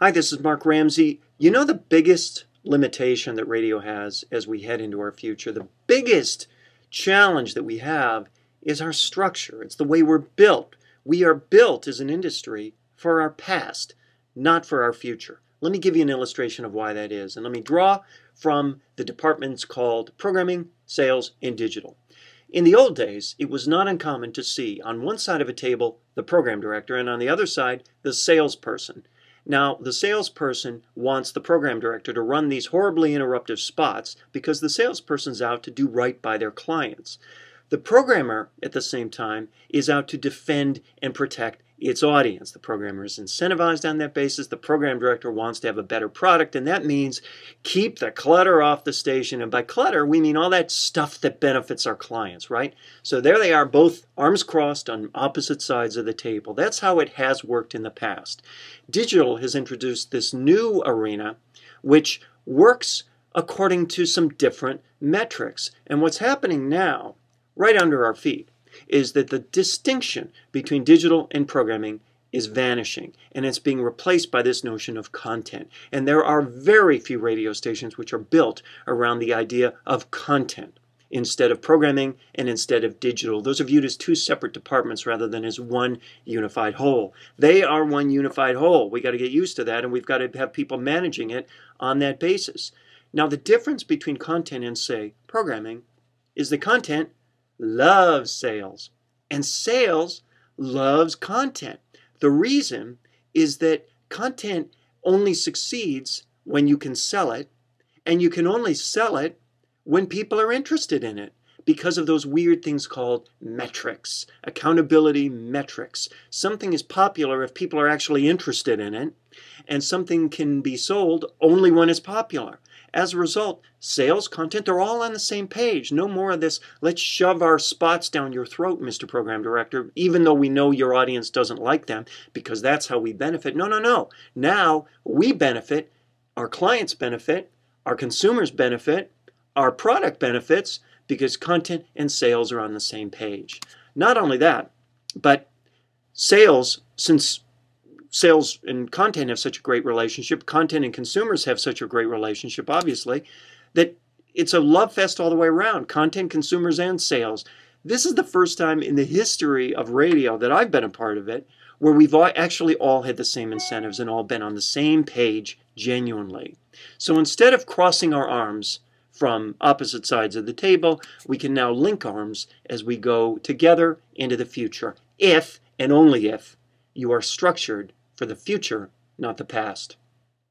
Hi, this is Mark Ramsey. You know the biggest limitation that radio has as we head into our future, the biggest challenge that we have is our structure. It's the way we're built. We are built as an industry for our past, not for our future. Let me give you an illustration of why that is. And let me draw from the departments called programming, sales, and digital. In the old days, it was not uncommon to see on one side of a table the program director and on the other side the salesperson. Now, the salesperson wants the program director to run these horribly interruptive spots because the salesperson's out to do right by their clients. The programmer, at the same time, is out to defend and protect its audience. The programmer is incentivized on that basis. The program director wants to have a better product, and that means keep the clutter off the station. And by clutter, we mean all that stuff that benefits our clients, right? So there they are, both arms crossed on opposite sides of the table. That's how it has worked in the past. Digital has introduced this new arena, which works according to some different metrics. And what's happening now, right under our feet, is that the distinction between digital and programming is vanishing, and it's being replaced by this notion of content. And there are very few radio stations which are built around the idea of content instead of programming and instead of digital. Those are viewed as two separate departments rather than as one unified whole. They are one unified whole. We got to get used to that, and we've got to have people managing it on that basis. Now, the difference between content and, say, programming is the content loves sales, and sales loves content. The reason is that content only succeeds when you can sell it, and you can only sell it when people are interested in it because of those weird things called metrics, accountability metrics. Something is popular if people are actually interested in it, and something can be sold only when it's popular. As a result, sales, content, they're all on the same page. No more of this, let's shove our spots down your throat, Mr. Program Director, even though we know your audience doesn't like them, because that's how we benefit. No, no, no. Now we benefit, our clients benefit, our consumers benefit, our product benefits, because content and sales are on the same page. Not only that, but sales, since sales and content have such a great relationship, content and consumers have such a great relationship, obviously, that it's a love fest all the way around, content, consumers, and sales. This is the first time in the history of radio that I've been a part of it where we've actually all had the same incentives and all been on the same page genuinely. So instead of crossing our arms from opposite sides of the table, we can now link arms as we go together into the future, if and only if you are structured for the future, not the past.